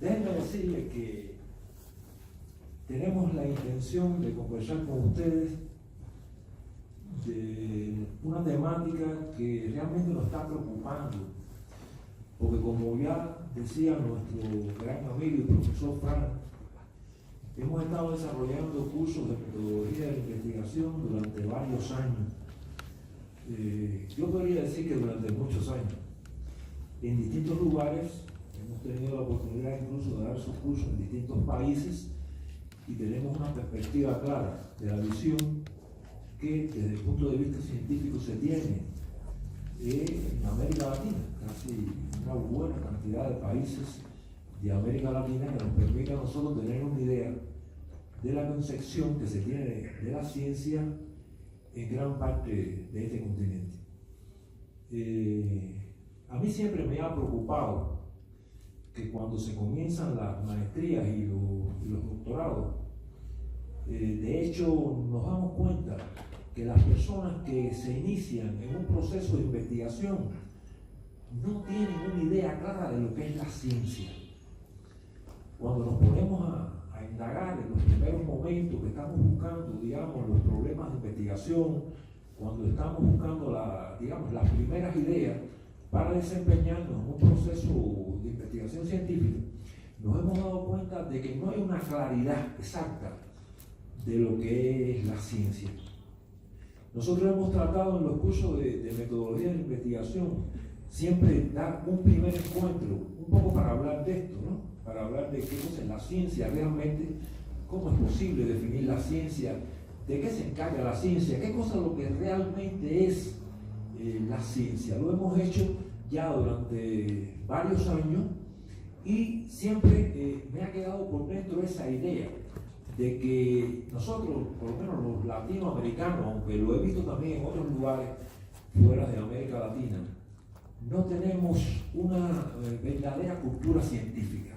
Déjenme decirles que tenemos la intención de conversar con ustedes de una temática que realmente nos está preocupando, porque como ya decía nuestro gran amigo y profesor Frank, hemos estado desarrollando cursos de metodología de investigación durante varios años. Yo podría decir que durante muchos años, en distintos lugares. Hemos tenido la oportunidad incluso de dar esos cursos en distintos países y tenemos una perspectiva clara de la visión que desde el punto de vista científico se tiene en América Latina, casi una buena cantidad de países de América Latina que nos permite a nosotros tener una idea de la concepción que se tiene de la ciencia en gran parte de este continente. A mí siempre me ha preocupado que cuando se comienzan las maestrías y los doctorados, de hecho nos damos cuenta que las personas que se inician en un proceso de investigación no tienen una idea clara de lo que es la ciencia. Cuando nos ponemos a indagar en los primeros momentos que estamos buscando, digamos, los problemas de investigación, cuando estamos buscando las primeras ideas para desempeñarnos en un proceso de investigación científica, nos hemos dado cuenta de que no hay una claridad exacta de lo que es la ciencia. Nosotros hemos tratado en los cursos de metodología de investigación siempre dar un primer encuentro, un poco para hablar de esto, ¿no? Para hablar de qué cosa es la ciencia realmente, cómo es posible definir la ciencia, de qué se encarga la ciencia, qué cosa es lo que realmente es la ciencia. Lo hemos hecho ya durante varios años y siempre me ha quedado por dentro esa idea de que nosotros, por lo menos los latinoamericanos, aunque lo he visto también en otros lugares fuera de América Latina, no tenemos una verdadera cultura científica.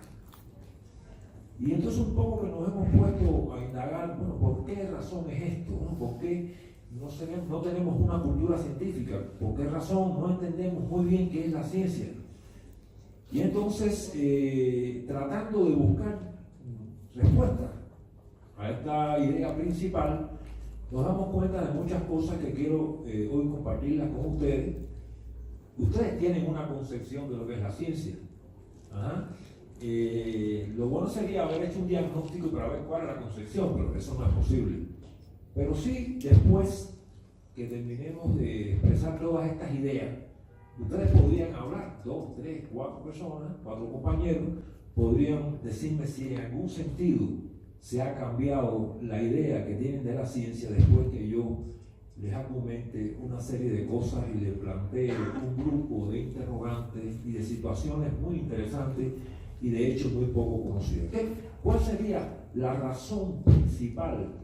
Y entonces un poco que nos hemos puesto a indagar, bueno, ¿por qué razón es esto? ¿No? ¿Por qué no tenemos una cultura científica? ¿Por qué razón no entendemos muy bien qué es la ciencia? Y entonces, tratando de buscar respuestas a esta idea principal, nos damos cuenta de muchas cosas que quiero hoy compartirlas con ustedes. Ustedes tienen una concepción de lo que es la ciencia. Ajá. Lo bueno sería haber hecho un diagnóstico para ver cuál es la concepción, pero eso no es posible. Pero sí, después que terminemos de expresar todas estas ideas, ustedes podrían hablar, 2, 3, 4 personas, 4 compañeros, podrían decirme si en algún sentido se ha cambiado la idea que tienen de la ciencia después que yo les argumente una serie de cosas y les plantee un grupo de interrogantes y de situaciones muy interesantes y de hecho muy poco conocidas. ¿Cuál sería la razón principal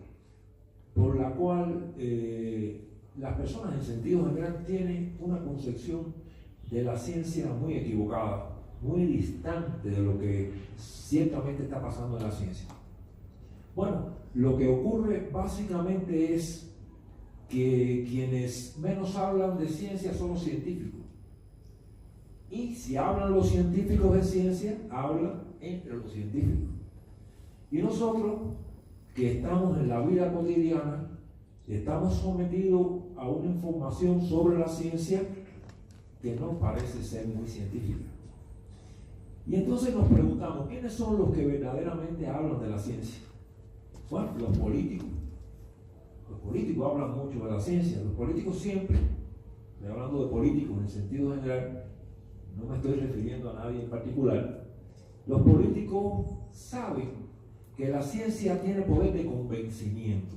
por la cual las personas en sentido general tienen una concepción de la ciencia muy equivocada, muy distante de lo que ciertamente está pasando en la ciencia? Bueno, lo que ocurre básicamente es que quienes menos hablan de ciencia son los científicos. Y si hablan los científicos de ciencia, hablan entre los científicos. Y nosotros, que estamos en la vida cotidiana, estamos sometidos a una información sobre la ciencia que no parece ser muy científica. Y entonces nos preguntamos, ¿quiénes son los que verdaderamente hablan de la ciencia? Bueno, los políticos. Los políticos hablan mucho de la ciencia. Los políticos siempre, estoy hablando de políticos en sentido general, no me estoy refiriendo a nadie en particular, los políticos saben que la ciencia tiene poder de convencimiento.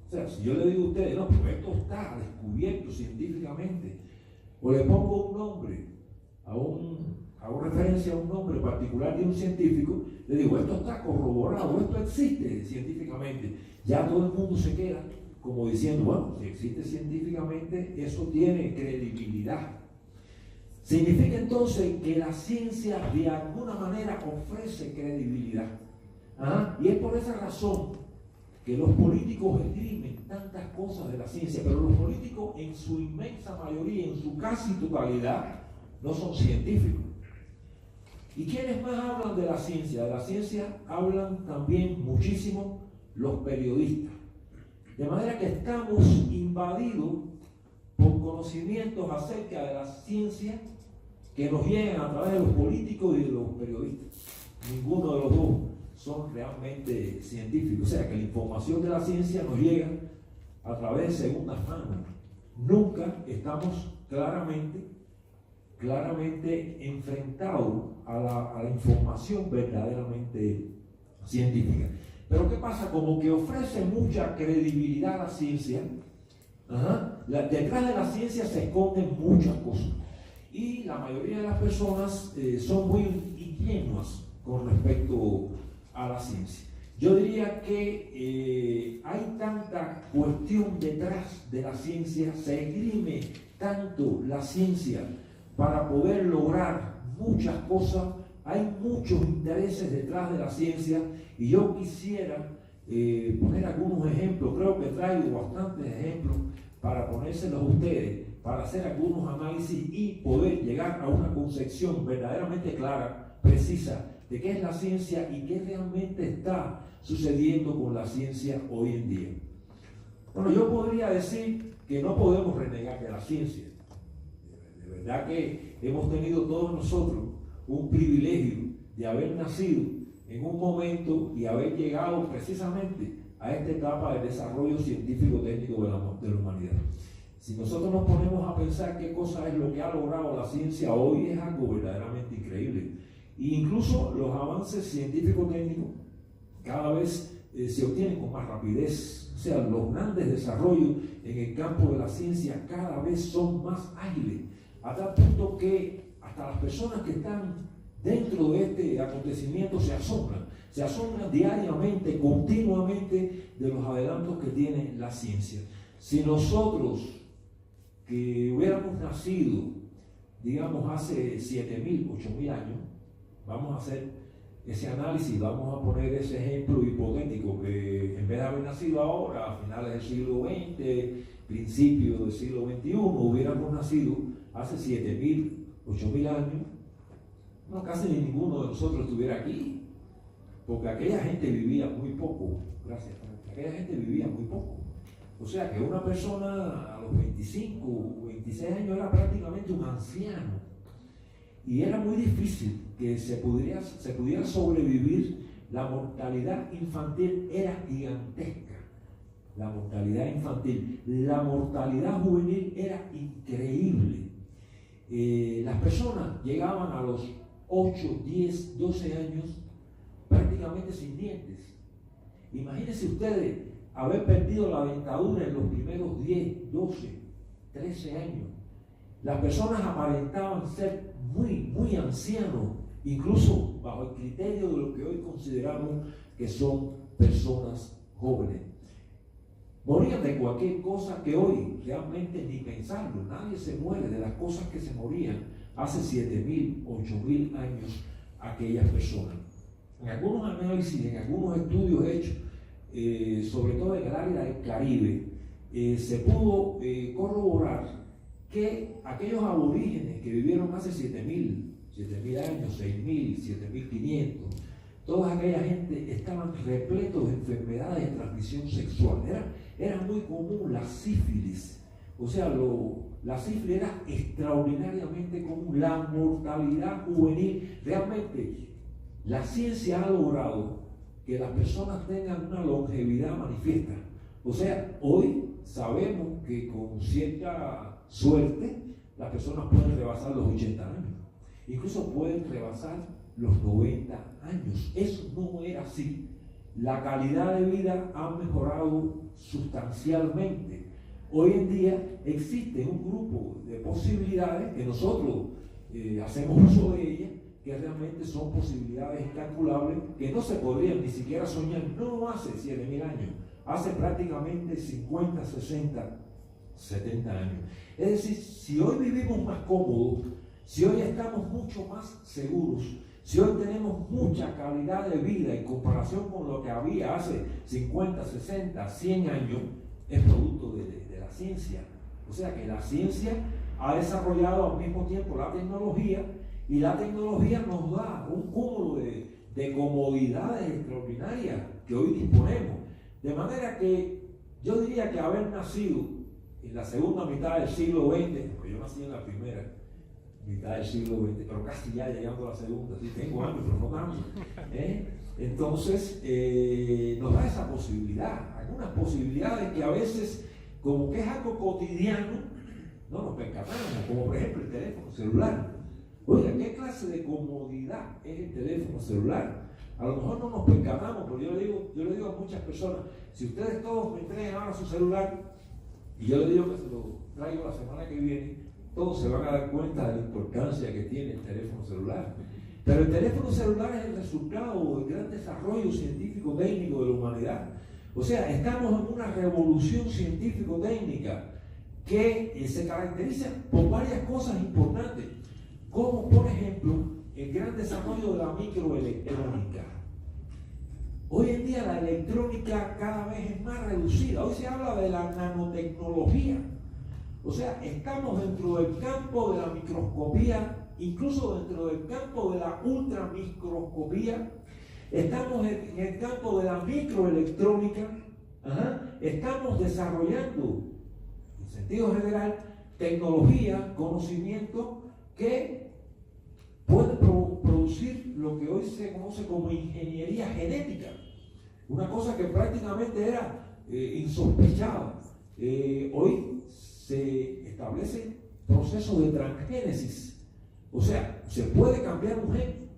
O sea, si yo le digo a ustedes, no, pero esto está descubierto científicamente, o le pongo un nombre, hago referencia a un nombre particular de un científico, le digo, esto está corroborado, esto existe científicamente, ya todo el mundo se queda como diciendo, bueno, si existe científicamente, eso tiene credibilidad. Significa entonces que la ciencia de alguna manera ofrece credibilidad. Y es por esa razón que los políticos esgrimen tantas cosas de la ciencia, pero los políticos en su inmensa mayoría, en su casi totalidad, no son científicos. ¿Y quiénes más hablan de la ciencia? De la ciencia hablan también muchísimo los periodistas. De manera que estamos invadidos por conocimientos acerca de la ciencia que nos llegan a través de los políticos y de los periodistas. Ninguno de los dos son realmente científicos. O sea que la información de la ciencia nos llega a través de segundas manos. Nunca estamos claramente enfrentados a la información verdaderamente científica. Pero ¿qué pasa? Como que ofrece mucha credibilidad a la ciencia. Detrás de la ciencia se esconden muchas cosas. Y la mayoría de las personas son muy ingenuas con respecto a la ciencia. Yo diría que hay tanta cuestión detrás de la ciencia, se esgrime tanto la ciencia para poder lograr muchas cosas, hay muchos intereses detrás de la ciencia, y yo quisiera poner algunos ejemplos. Creo que traigo bastantes ejemplos para ponérselos a ustedes, para hacer algunos análisis y poder llegar a una concepción verdaderamente clara, precisa, de qué es la ciencia y qué realmente está sucediendo con la ciencia hoy en día. Bueno, yo podría decir que no podemos renegar de la ciencia. De verdad que hemos tenido todos nosotros un privilegio de haber nacido en un momento y haber llegado precisamente a esta etapa del desarrollo científico-técnico de la humanidad. Si nosotros nos ponemos a pensar qué cosa es lo que ha logrado la ciencia hoy, es algo verdaderamente increíble. E incluso los avances científico-técnicos cada vez se obtienen con más rapidez. O sea, los grandes desarrollos en el campo de la ciencia cada vez son más ágiles, a tal punto que hasta las personas que están dentro de este acontecimiento se asombran diariamente, continuamente, de los adelantos que tiene la ciencia. Si nosotros que hubiéramos nacido, digamos, hace 7.000, 8.000 años, vamos a hacer ese análisis, vamos a poner ese ejemplo hipotético, que en vez de haber nacido ahora, a finales del siglo XX, principios del siglo XXI, hubiéramos nacido hace 7.000, 8.000 años, no, casi ninguno de nosotros estuviera aquí, porque aquella gente vivía muy poco. Gracias. Aquella gente vivía muy poco. O sea que una persona a los 25 o 26 años era prácticamente un anciano, y era muy difícil que se pudiera sobrevivir. La mortalidad infantil era gigantesca. La mortalidad infantil, la mortalidad juvenil era increíble. Las personas llegaban a los 8, 10, 12 años prácticamente sin dientes. Imagínense ustedes haber perdido la dentadura en los primeros 10, 12, 13 años. Las personas aparentaban ser muy ancianos, incluso bajo el criterio de lo que hoy consideramos que son personas jóvenes. Morían de cualquier cosa que hoy realmente ni pensarlo. Nadie se muere de las cosas que se morían hace 7.000, 8.000 años aquellas personas. En algunos análisis, en algunos estudios hechos, sobre todo en el área del Caribe, se pudo corroborar que aquellos aborígenes que vivieron hace 7.000 años, 6.000, 7.500, toda aquella gente estaban repletos de enfermedades de transmisión sexual. Era muy común la sífilis. O sea, la sífilis era extraordinariamente común. La mortalidad juvenil, realmente la ciencia ha logrado que las personas tengan una longevidad manifiesta. O sea, hoy sabemos que con cierta suerte las personas pueden rebasar los 80 años. Incluso pueden rebasar los 90 años. Eso no era así. La calidad de vida ha mejorado sustancialmente. Hoy en día existe un grupo de posibilidades que nosotros hacemos uso de ellas, que realmente son posibilidades incalculables, que no se podrían ni siquiera soñar, no hace 7.000 años, hace prácticamente 50, 60, 70 años. Es decir, si hoy vivimos más cómodos, si hoy estamos mucho más seguros, si hoy tenemos mucha calidad de vida en comparación con lo que había hace 50, 60, 100 años, es producto de la ciencia. O sea que la ciencia ha desarrollado al mismo tiempo la tecnología Y la tecnología nos da un cúmulo de comodidades extraordinarias que hoy disponemos. De manera que yo diría que haber nacido en la segunda mitad del siglo XX, porque yo nací en la primera mitad del siglo XX, pero casi ya llegando a la segunda, sí tengo años, pero no tanto. Entonces, nos da esa posibilidad, algunas posibilidades que a veces, como que es algo cotidiano, no nos percatamos, como por ejemplo el teléfono celular. Oiga, ¿qué clase de comodidad es el teléfono celular? A lo mejor no nos percatamos, pero yo le digo a muchas personas, si ustedes todos me entreguen ahora su celular, y yo les digo que se lo traigo la semana que viene, todos se van a dar cuenta de la importancia que tiene el teléfono celular. Pero el teléfono celular es el resultado del gran desarrollo científico-técnico de la humanidad. O sea, estamos en una revolución científico-técnica que se caracteriza por varias cosas importantes, como por ejemplo el gran desarrollo de la microelectrónica. Hoy en día la electrónica cada vez es más reducida. Hoy se habla de la nanotecnología. O sea, estamos dentro del campo de la microscopía, incluso dentro del campo de la ultramicroscopía. Estamos en el campo de la microelectrónica. Estamos desarrollando, en sentido general, tecnología, conocimiento que puede producir lo que hoy se conoce como ingeniería genética, una cosa que prácticamente era insospechada. Hoy se establecen procesos de transgénesis, o sea, se puede cambiar un gen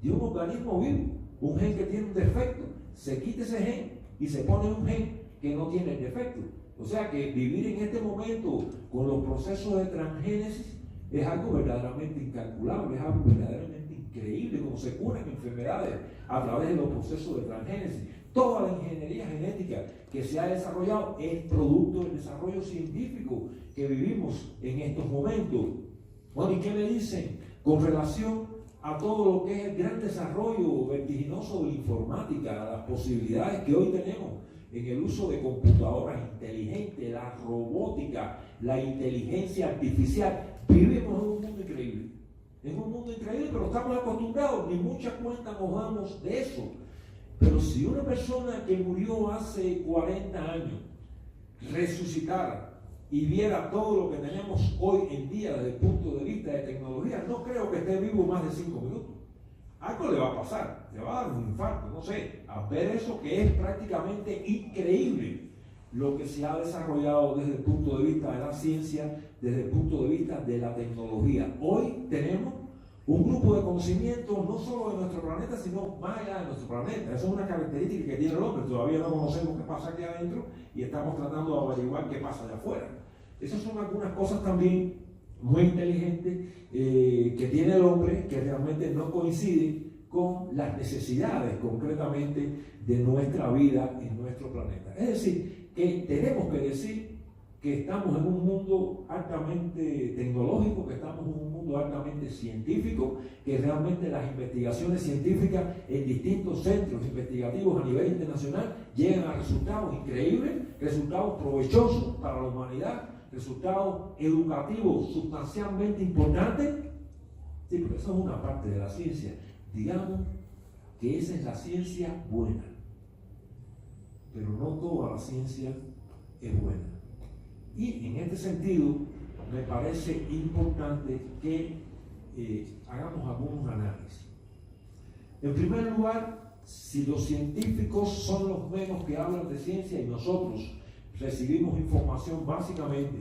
de un organismo vivo, un gen que tiene un defecto, se quita ese gen y se pone un gen que no tiene el defecto. O sea que vivir en este momento con los procesos de transgénesis es algo verdaderamente incalculable, es algo verdaderamente increíble, como se curan enfermedades a través de los procesos de transgénesis. Toda la ingeniería genética que se ha desarrollado es producto del desarrollo científico que vivimos en estos momentos. Bueno, ¿y qué me dicen con relación a todo lo que es el gran desarrollo vertiginoso de la informática, las posibilidades que hoy tenemos en el uso de computadoras inteligentes, la robótica, la inteligencia artificial? Vivimos en un mundo increíble. Es un mundo increíble, pero estamos acostumbrados, ni mucha cuenta nos damos de eso. Pero si una persona que murió hace 40 años resucitara y viera todo lo que tenemos hoy en día desde el punto de vista de tecnología, no creo que esté vivo más de 5 minutos. Algo le va a pasar, le va a dar un infarto, no sé, a ver eso que es prácticamente increíble lo que se ha desarrollado desde el punto de vista de la ciencia, desde el punto de vista de la tecnología. Hoy tenemos un grupo de conocimientos no solo de nuestro planeta, sino más allá de nuestro planeta. Esa es una característica que tiene el hombre. Todavía no conocemos qué pasa aquí adentro y estamos tratando de averiguar qué pasa allá afuera. Esas son algunas cosas también muy inteligentes que tiene el hombre, que realmente no coinciden con las necesidades concretamente de nuestra vida en nuestro planeta. Es decir, que tenemos que decir que estamos en un mundo altamente tecnológico, que estamos en un mundo altamente científico, que realmente las investigaciones científicas en distintos centros investigativos a nivel internacional llegan a resultados increíbles, resultados provechosos para la humanidad, resultados educativos sustancialmente importantes. Sí, pero eso es una parte de la ciencia. Digamos que esa es la ciencia buena, pero no toda la ciencia es buena. Y en este sentido me parece importante que hagamos algunos análisis. En primer lugar, si los científicos son los menos que hablan de ciencia y nosotros recibimos información básicamente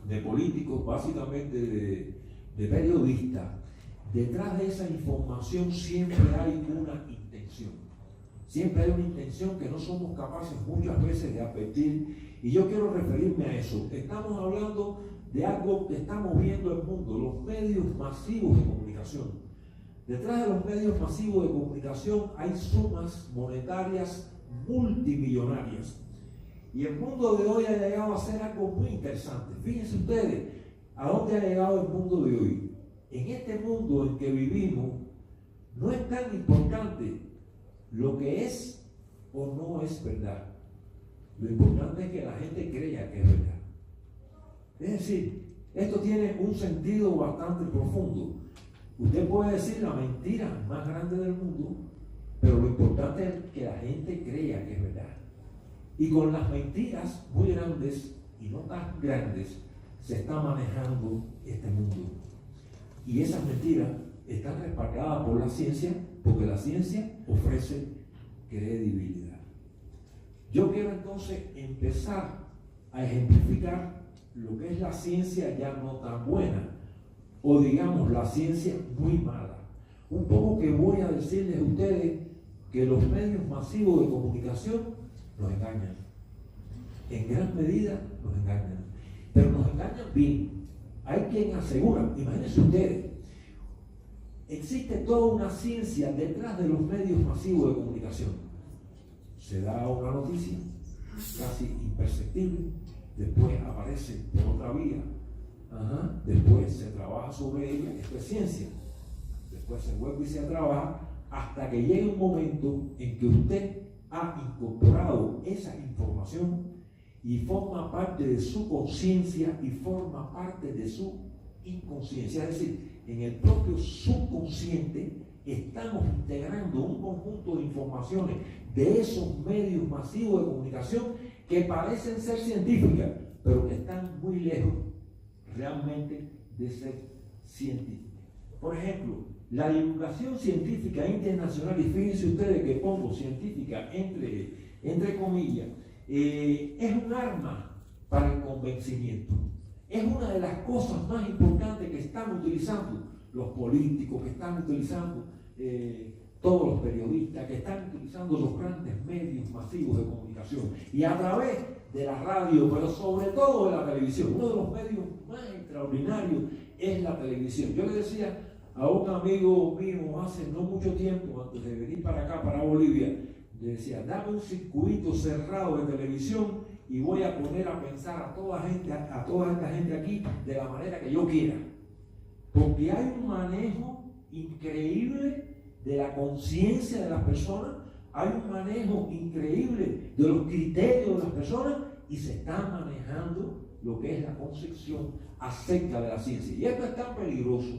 de políticos, básicamente de periodistas, detrás de esa información siempre hay una intención. Siempre hay una intención que no somos capaces muchas veces de advertir, y yo quiero referirme a eso. Estamos hablando de algo que está moviendo el mundo, los medios masivos de comunicación. Detrás de los medios masivos de comunicación hay sumas monetarias multimillonarias. Y el mundo de hoy ha llegado a ser algo muy interesante. Fíjense ustedes a dónde ha llegado el mundo de hoy. En este mundo en que vivimos, no es tan importante lo que es o no es verdad. Lo importante es que la gente crea que es verdad. Es decir, esto tiene un sentido bastante profundo. Usted puede decir la mentira más grande del mundo, pero lo importante es que la gente crea que es verdad. Y con las mentiras muy grandes y no tan grandes se está manejando este mundo. Y esas mentiras están respaldadas por la ciencia, porque la ciencia ofrece credibilidad. Yo quiero entonces empezar a ejemplificar lo que es la ciencia ya no tan buena, o digamos la ciencia muy mala. Un poco que voy a decirles a ustedes que los medios masivos de comunicación nos engañan. En gran medida nos engañan, pero nos engañan bien. Hay quien asegura, imagínense ustedes, existe toda una ciencia detrás de los medios masivos de comunicación. Se da una noticia casi imperceptible, después aparece por otra vía, después se trabaja sobre ella, esto es ciencia, después se vuelve y se trabaja hasta que llegue un momento en que usted ha incorporado esa información y forma parte de su conciencia y forma parte de su inconsciencia. Es decir, en el propio subconsciente estamos integrando un conjunto de informaciones de esos medios masivos de comunicación que parecen ser científicas, pero que están muy lejos realmente de ser científicas. Por ejemplo, la divulgación científica internacional, y fíjense ustedes que pongo científica entre comillas, es un arma para el convencimiento. Es una de las cosas más importantes que están utilizando los políticos, que están utilizando todos los periodistas, que están utilizando los grandes medios masivos de comunicación, y a través de la radio, pero sobre todo de la televisión. Uno de los medios más extraordinarios es la televisión. Yo le decía a un amigo mío hace no mucho tiempo, antes de venir para acá, para Bolivia, le decía, dame un circuito cerrado de televisión y voy a poner a pensar a toda esta gente aquí de la manera que yo quiera. Porque hay un manejo increíble de la conciencia de las personas, hay un manejo increíble de los criterios de las personas y se está manejando lo que es la concepción acerca de la ciencia. Y esto es tan peligroso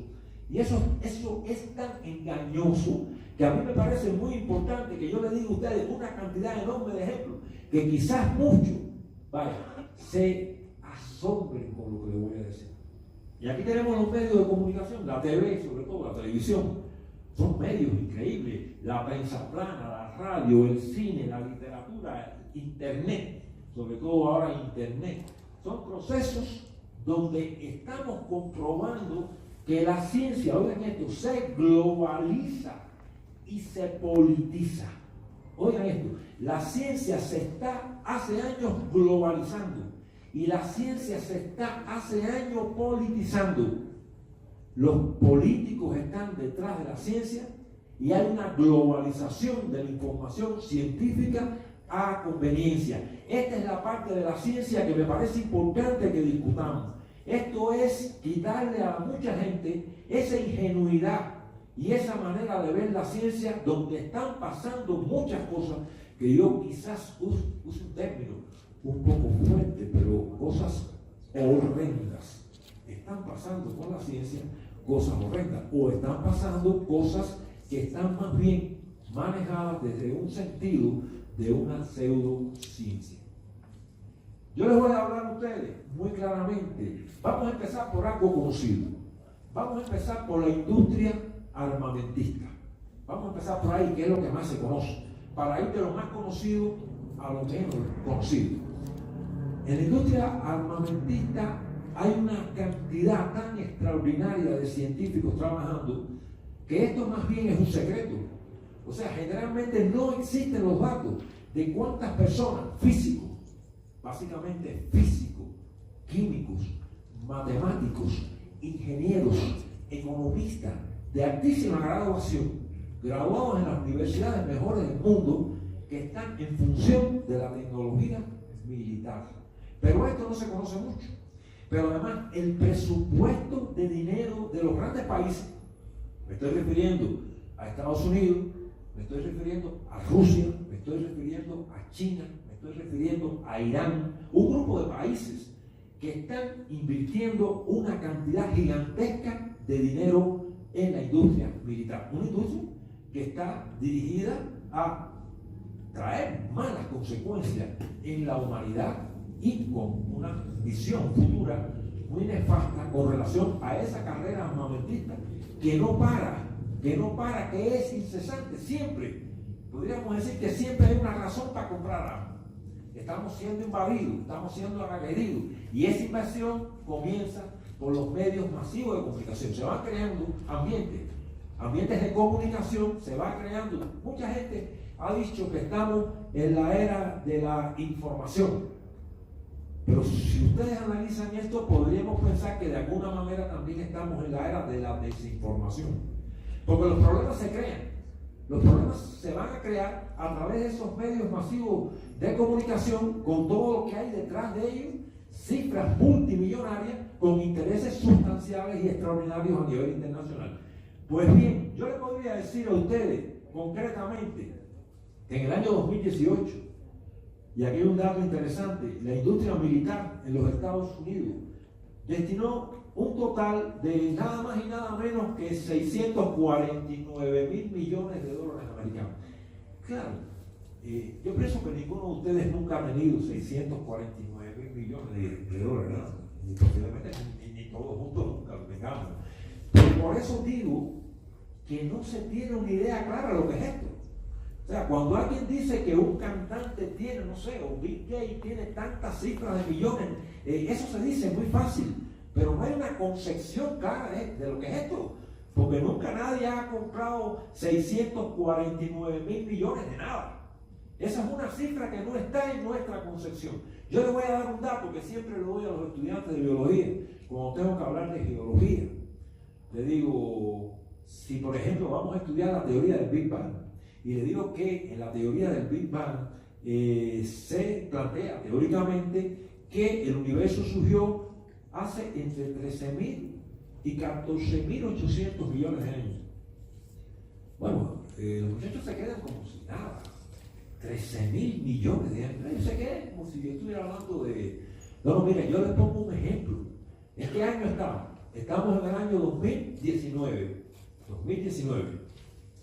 y eso es tan engañoso que a mí me parece muy importante que yo le diga a ustedes una cantidad enorme de ejemplos que quizás muchos, se asombren con lo que les voy a decir. Y aquí tenemos los medios de comunicación, la TV, sobre todo la televisión. Son medios increíbles, la prensa plana, la radio, el cine, la literatura, internet, sobre todo ahora internet. Son procesos donde estamos comprobando que la ciencia, oigan esto, se globaliza y se politiza. Oigan esto, la ciencia se está hace años globalizando y la ciencia se está hace años politizando. Los políticos están detrás de la ciencia y hay una globalización de la información científica a conveniencia. Esta es la parte de la ciencia que me parece importante que discutamos. Esto es quitarle a mucha gente esa ingenuidad y esa manera de ver la ciencia donde están pasando muchas cosas que yo quizás use un término un poco fuerte, pero cosas horrendas. Están pasando con la ciencia cosas horrendas o están pasando cosas que están más bien manejadas desde un sentido de una pseudociencia. Yo les voy a hablar a ustedes muy claramente. Vamos a empezar por algo conocido. Vamos a empezar por la industria armamentista. Vamos a empezar por ahí, que es lo que más se conoce, para ir de lo más conocido a lo menos conocido. En la industria armamentista hay una cantidad tan extraordinaria de científicos trabajando que esto más bien es un secreto. O sea, generalmente no existen los datos de cuántas personas, físicos, básicamente físicos, químicos, matemáticos, ingenieros, economistas de altísima graduación, graduados en las universidades mejores del mundo, que están en función de la tecnología militar. Pero esto no se conoce mucho. Pero además, el presupuesto de dinero de los grandes países, me estoy refiriendo a Estados Unidos, me estoy refiriendo a Rusia, me estoy refiriendo a China, me estoy refiriendo a Irán, un grupo de países que están invirtiendo una cantidad gigantesca de dinero es la industria militar. Una industria que está dirigida a traer malas consecuencias en la humanidad y con una visión futura muy nefasta con relación a esa carrera armamentista que no para, que es incesante, siempre. Podríamos decir que siempre hay una razón para comprar armas. Estamos siendo invadidos, estamos siendo agredidos, y esa invasión comienza por los medios masivos de comunicación. Se van creando ambientes de comunicación, se va creando. Mucha gente ha dicho que estamos en la era de la información, pero si ustedes analizan esto, podríamos pensar que de alguna manera también estamos en la era de la desinformación, porque los problemas se crean. Los problemas se van a crear a través de esos medios masivos de comunicación, con todo lo que hay detrás de ellos, cifras multimillonarias con intereses sustanciales y extraordinarios a nivel internacional. Pues bien, yo les podría decir a ustedes concretamente que en el año 2018, y aquí hay un dato interesante, la industria militar en los Estados Unidos destinó un total de nada más y nada menos que 649.000 millones de dólares americanos. Claro, yo pienso que ninguno de ustedes nunca ha tenido 649.000 millones de dólares, ¿no? Ni posiblemente ni todos juntos nunca lo tengamos. Pero por eso digo que no se tiene una idea clara de lo que es esto. O sea, cuando alguien dice que un cantante tiene, no sé, o Bill Gates tiene tantas cifras de millones, eso se dice muy fácil, pero no hay una concepción clara de lo que es esto, porque nunca nadie ha comprado 649.000 millones de nada. Esa es una cifra que no está en nuestra concepción. Yo les voy a dar un dato que siempre le doy a los estudiantes de biología, cuando tengo que hablar de geología. Le digo, si por ejemplo vamos a estudiar la teoría del Big Bang, y le digo que en la teoría del Big Bang se plantea teóricamente que el universo surgió hace entre 13.000 y 14.800 millones de años. Bueno, los muchachos se quedan como si nada. 13.000 millones de años. Ellos se quedan como si yo estuviera hablando de... No, mira, yo les pongo un ejemplo. ¿En qué año estamos? Estamos en el año 2019. 2019.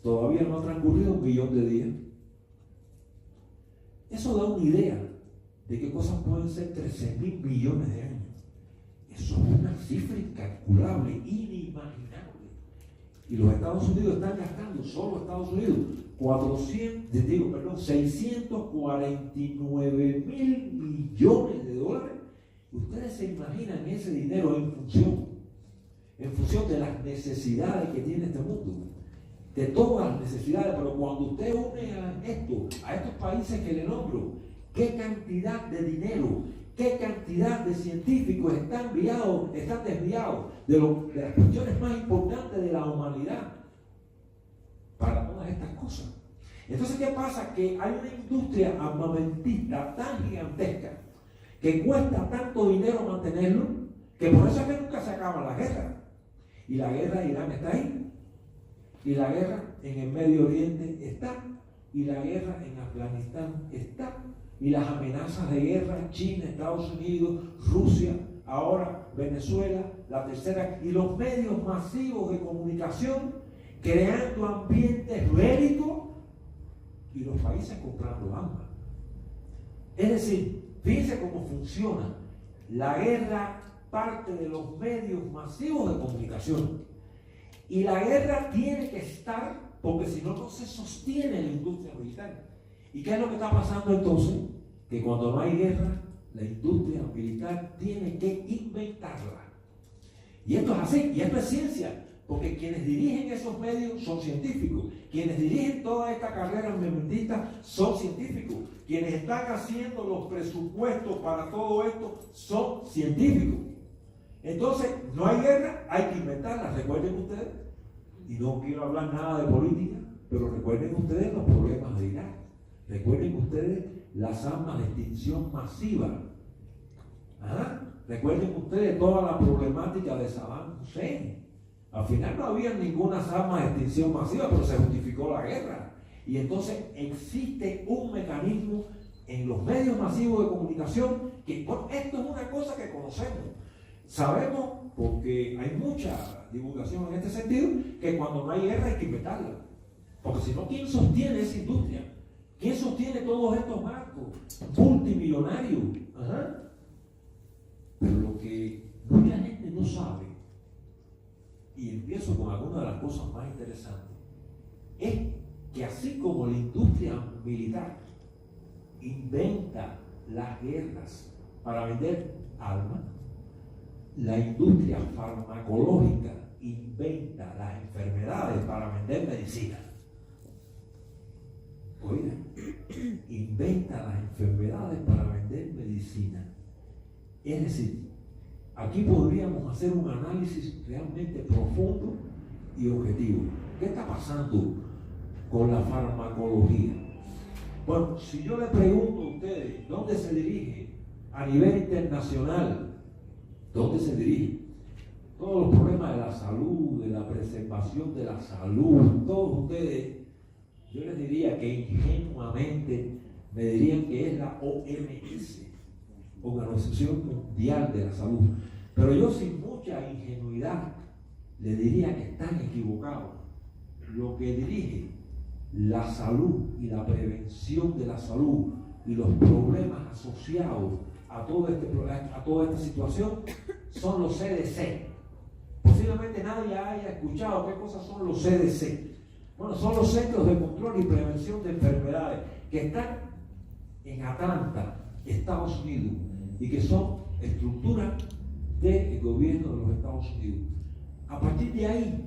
Todavía no ha transcurrido 1 millón de días. Eso da una idea de qué cosas pueden ser 13.000 millones de años. Eso es una cifra incalculable, inimaginable. Y los Estados Unidos están gastando, solo Estados Unidos, 649.000 millones de dólares. Ustedes se imaginan ese dinero en función de las necesidades que tiene este mundo, de todas las necesidades. Pero cuando usted une a estos países que le nombro, qué cantidad de dinero, qué cantidad de científicos están desviados de las cuestiones más importantes de la humanidad para todas estas cosas. Entonces, ¿qué pasa? Que hay una industria armamentista tan gigantesca que cuesta tanto dinero mantenerlo, que por eso es que nunca se acaba la guerra. Y la guerra en Irán está ahí, y la guerra en el Medio Oriente está, y la guerra en Afganistán está, y las amenazas de guerra, China, Estados Unidos, Rusia, ahora Venezuela, la tercera, y los medios masivos de comunicación creando ambientes bélicos y los países comprando armas. Es decir, fíjense cómo funciona. La guerra parte de los medios masivos de comunicación, y la guerra tiene que estar, porque si no, no se sostiene la industria militar. ¿Y qué es lo que está pasando entonces? Que cuando no hay guerra, la industria militar tiene que inventarla. Y esto es así, y esto es ciencia, porque quienes dirigen esos medios son científicos, quienes dirigen toda esta carrera armamentista son científicos, quienes están haciendo los presupuestos para todo esto son científicos. Entonces, no hay guerra, hay que inventarla. Recuerden ustedes, y no quiero hablar nada de política, pero recuerden ustedes los problemas de Irak. Recuerden ustedes las armas de extinción masiva. Recuerden ustedes toda la problemática de Saddam Hussein. Al final no había ninguna arma de extinción masiva, pero se justificó la guerra. Y entonces existe un mecanismo en los medios masivos de comunicación que, bueno, esto es una cosa que conocemos. Sabemos, porque hay mucha divulgación en este sentido, que cuando no hay guerra hay que inventarla. Porque si no, ¿quién sostiene esa industria? ¿Quién sostiene todos estos marcos multimillonarios? Ajá. Pero lo que mucha gente no sabe, y empiezo con alguna de las cosas más interesantes, es que así como la industria militar inventa las guerras para vender armas, la industria farmacológica inventa las enfermedades para vender medicina. Oigan, inventa las enfermedades para vender medicina. Es decir, aquí podríamos hacer un análisis realmente profundo y objetivo. ¿Qué está pasando con la farmacología? Bueno, si yo le pregunto a ustedes dónde se dirige a nivel internacional, ¿dónde se dirige? Todos los problemas de la salud, de la preservación de la salud, todos ustedes, yo les diría que ingenuamente me dirían que es la OMS, Organización Mundial de la Salud. Pero yo sin mucha ingenuidad le diría que están equivocados. Lo que dirige la salud y la prevención de la salud y los problemas asociados a toda esta situación son los CDC. Posiblemente nadie haya escuchado qué cosas son los CDC. Bueno, son los Centros de Control y Prevención de Enfermedades que están en Atlanta, Estados Unidos, y que son estructuras del gobierno de los Estados Unidos. A partir de ahí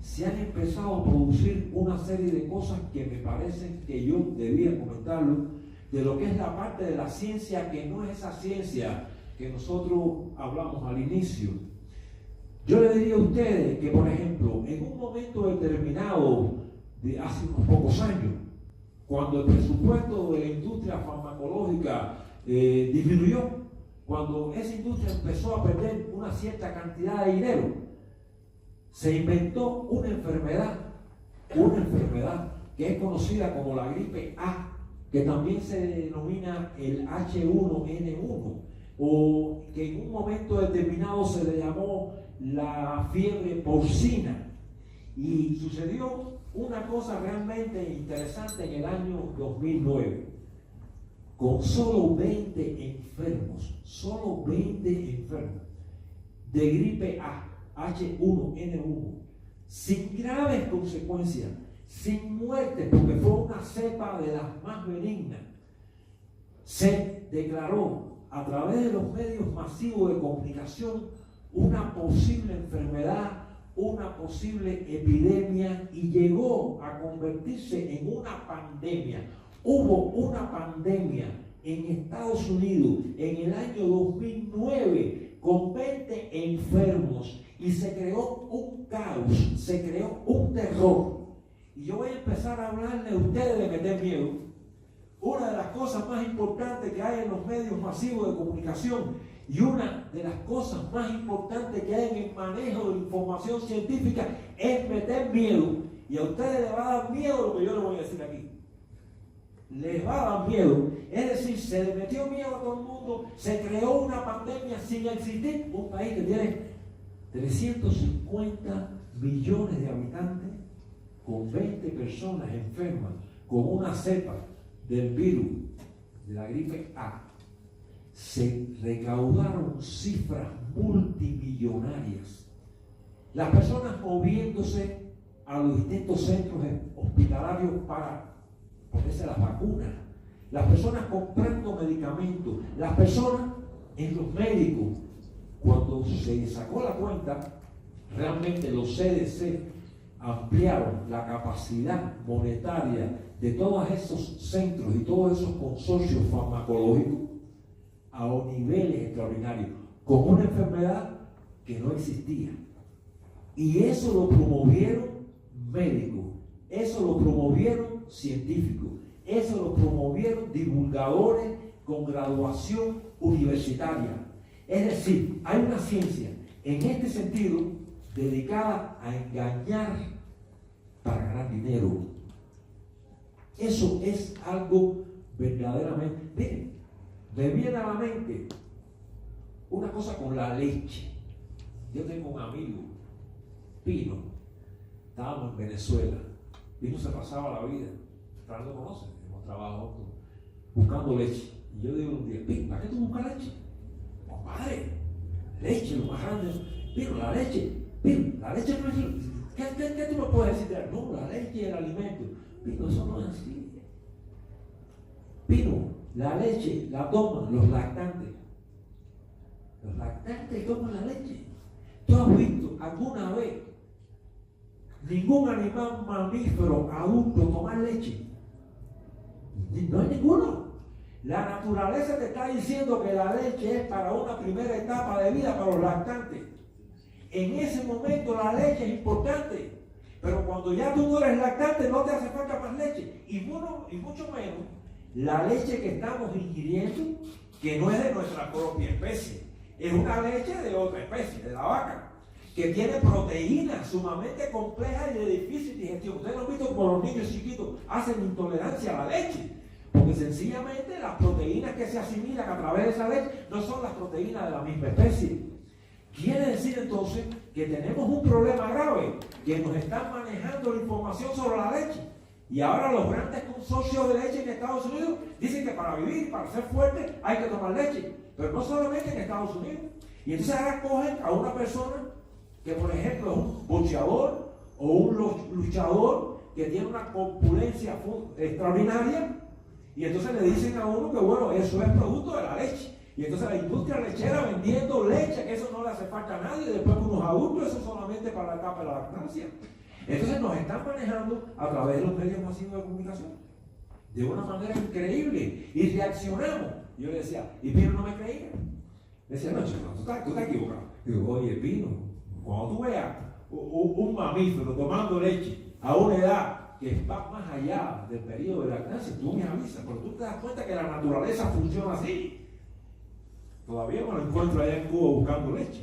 se han empezado a producir una serie de cosas que me parecen que yo debía comentarlo, de lo que es la parte de la ciencia que no es esa ciencia que nosotros hablamos al inicio. Yo le diría a ustedes que, por ejemplo, en un momento determinado de hace unos pocos años, cuando el presupuesto de la industria farmacológica disminuyó, cuando esa industria empezó a perder una cierta cantidad de dinero, se inventó una enfermedad que es conocida como la gripe A, que también se denomina el H1N1, o que en un momento determinado se le llamó la fiebre porcina. Y sucedió una cosa realmente interesante en el año 2009. Con solo 20 enfermos de gripe A, H1N1, sin graves consecuencias, sin muerte, porque fue una cepa de las más benignas, se declaró a través de los medios masivos de comunicación una posible enfermedad, una posible epidemia, y llegó a convertirse en una pandemia. Hubo una pandemia en Estados Unidos en el año 2009 con 20 enfermos y se creó un caos, se creó un terror. Y yo voy a empezar a hablarle a ustedes de meter miedo. Una de las cosas más importantes que hay en los medios masivos de comunicación y una de las cosas más importantes que hay en el manejo de la información científica es meter miedo. Y a ustedes les va a dar miedo lo que yo les voy a decir aquí. Les va a dar miedo. Es decir, se le metió miedo a todo el mundo, se creó una pandemia sin existir. Un país que tiene 350 millones de habitantes, con 20 personas enfermas, con una cepa del virus de la gripe A, se recaudaron cifras multimillonarias. Las personas moviéndose a los distintos centros hospitalarios para ponerse las vacunas, las personas comprando medicamentos, las personas en los médicos. Cuando se sacó la cuenta, realmente los CDC ampliaron la capacidad monetaria de todos esos centros y todos esos consorcios farmacológicos a niveles extraordinarios, con una enfermedad que no existía. Y eso lo promovieron médicos, eso lo promovieron científicos, eso lo promovieron divulgadores con graduación universitaria. Es decir, hay una ciencia en este sentido dedicada a engañar para ganar dinero. Eso es algo verdaderamente... Miren, me viene a la mente una cosa con la leche. Yo tengo un amigo, Pino, estábamos en Venezuela. Pino se pasaba la vida, Fran lo conoce, hemos trabajado juntos, buscando leche. Y yo digo un día, Pino, ¿para qué tú buscas leche? Compadre, leche, lo más grande. Pino, la leche no es... ¿Qué tú me puedes decir? No, la leche es el alimento. Pino, eso no es así. Pino, la leche la toman los lactantes. Los lactantes toman la leche. ¿Tú has visto alguna vez ningún animal mamífero adulto tomar leche? No hay ninguno. La naturaleza te está diciendo que la leche es para una primera etapa de vida para los lactantes. En ese momento la leche es importante, pero cuando ya tú no eres lactante no te hace falta más leche, y mucho menos la leche que estamos ingiriendo, que no es de nuestra propia especie, es una leche de otra especie, de la vaca, que tiene proteínas sumamente complejas y de difícil digestión. Ustedes lo han visto como los niños chiquitos hacen intolerancia a la leche, porque sencillamente las proteínas que se asimilan a través de esa leche no son las proteínas de la misma especie. Quiere decir entonces que tenemos un problema grave, que nos están manejando la información sobre la leche. Y ahora los grandes consorcios de leche en Estados Unidos dicen que para vivir, para ser fuerte, hay que tomar leche. Pero no solamente en Estados Unidos. Y entonces ahora cogen a una persona que, por ejemplo, es un boxeador o un luchador que tiene una corpulencia extraordinaria, y entonces le dicen a uno que, bueno, eso es producto de la leche. Y entonces la industria lechera vendiendo leche, que eso no le hace falta a nadie, después con unos adultos, eso solamente para la etapa de la lactancia. Entonces nos están manejando a través de los medios masivos de comunicación de una manera increíble, y reaccionamos. Yo le decía, y Pino no me creía. Le decía, no, chico, tú estás equivocado. Digo, oye, Pino, cuando tú veas un mamífero tomando leche a una edad que va más allá del periodo de lactancia, tú me avisas, pero tú te das cuenta que la naturaleza funciona así. Todavía me lo encuentro allá en Cuba buscando leche.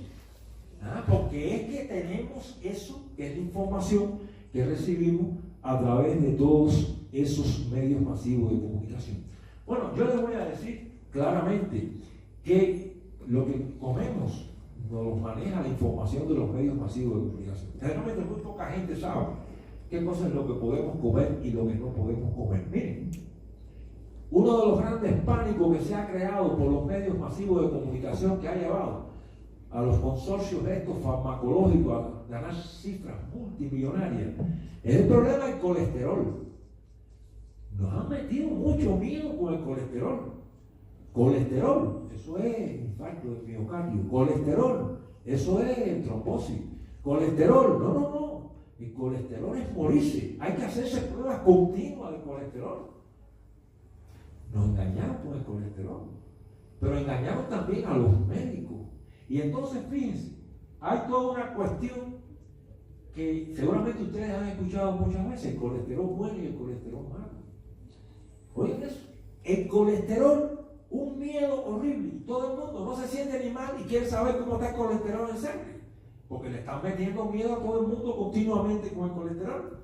Porque es que tenemos eso, que es la información que recibimos a través de todos esos medios masivos de comunicación. Bueno, yo les voy a decir claramente que lo que comemos nos lo maneja la información de los medios masivos de comunicación. Realmente muy poca gente sabe qué cosa es lo que podemos comer y lo que no podemos comer. Miren, uno de los grandes pánicos que se ha creado por los medios masivos de comunicación, que ha llevado a los consorcios estos farmacológicos a ganar cifras multimillonarias, es el problema del colesterol. Nos han metido mucho miedo con el colesterol. Colesterol, eso es infarto de miocardio. Colesterol, eso es trombosis. Colesterol, no. El colesterol es morirse. Hay que hacerse pruebas continuas de colesterol. Nos engañaron con el colesterol, pero engañaron también a los médicos. Y entonces, fíjense, hay toda una cuestión que seguramente ustedes han escuchado muchas veces: el colesterol bueno y el colesterol malo. Oigan eso, el colesterol, un miedo horrible. Todo el mundo no se siente ni mal y quiere saber cómo está el colesterol en sangre, porque le están metiendo miedo a todo el mundo continuamente con el colesterol.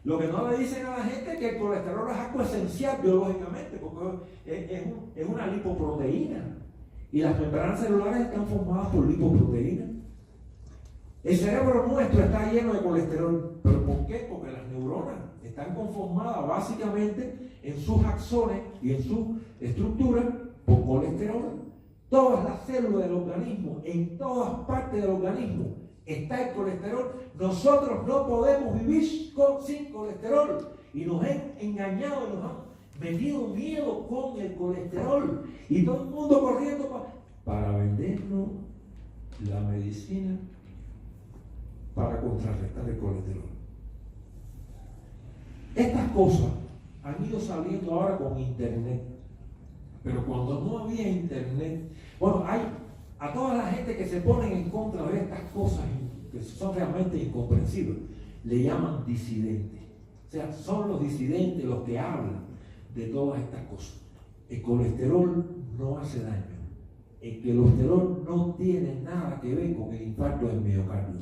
Lo que no le dicen a la gente es que el colesterol es algo esencial biológicamente, porque es una lipoproteína. Y las membranas celulares están formadas por lipoproteínas. El cerebro nuestro está lleno de colesterol. ¿Pero por qué? Porque las neuronas están conformadas básicamente en sus axones y en su estructura por colesterol. Todas las células del organismo, en todas partes del organismo, está el colesterol. Nosotros no podemos vivir sin colesterol. Y nos han engañado y nos han metido miedo con el colesterol, y todo el mundo corriendo para vendernos la medicina para contrarrestar el colesterol. Estas cosas han ido saliendo ahora con internet, pero cuando no había internet, bueno, hay a toda la gente que se ponen en contra de estas cosas que son realmente incomprensibles, le llaman disidentes. O sea, son los disidentes los que hablan de todas estas cosas. El colesterol no hace daño. El colesterol no tiene nada que ver con el infarto del miocardio.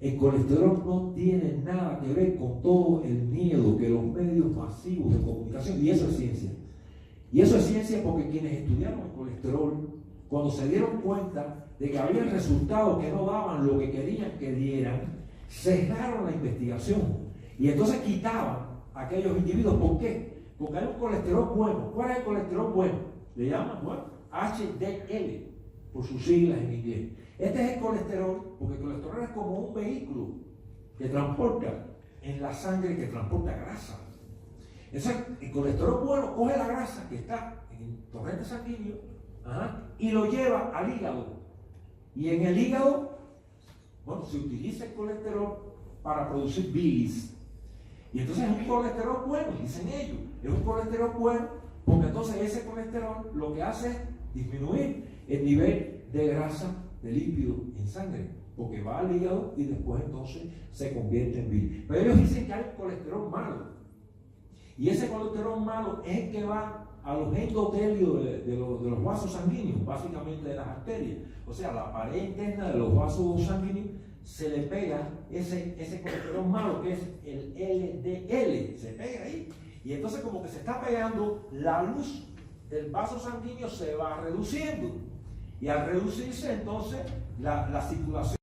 El colesterol no tiene nada que ver con todo el miedo que los medios masivos de comunicación, y eso es ciencia. Y eso es ciencia porque quienes estudiaron el colesterol cuando se dieron cuenta de que había resultados que no daban lo que querían que dieran, cerraron la investigación y entonces quitaban a aquellos individuos. ¿Por qué? Porque hay un colesterol bueno. ¿Cuál es el colesterol bueno? Le llaman, bueno, HDL, por sus siglas en inglés. Este es el colesterol, porque el colesterol es como un vehículo que transporta en la sangre, que transporta grasa. El colesterol bueno coge la grasa que está en el torrente sanguíneo, y lo lleva al hígado. Y en el hígado, bueno, se utiliza el colesterol para producir bilis. Y entonces es un colesterol bueno, dicen ellos. Es un colesterol bueno porque entonces ese colesterol lo que hace es disminuir el nivel de grasa, de lípido en sangre, porque va al hígado y después entonces se convierte en bilis. Pero ellos dicen que hay colesterol malo. Y ese colesterol malo es el que va a los endotelios de los vasos sanguíneos, básicamente de las arterias. O sea, la pared interna de los vasos sanguíneos se le pega ese colesterol malo, que es el LDL, se pega ahí. Y entonces como que se está pegando, la luz del vaso sanguíneo se va reduciendo. Y al reducirse entonces la circulación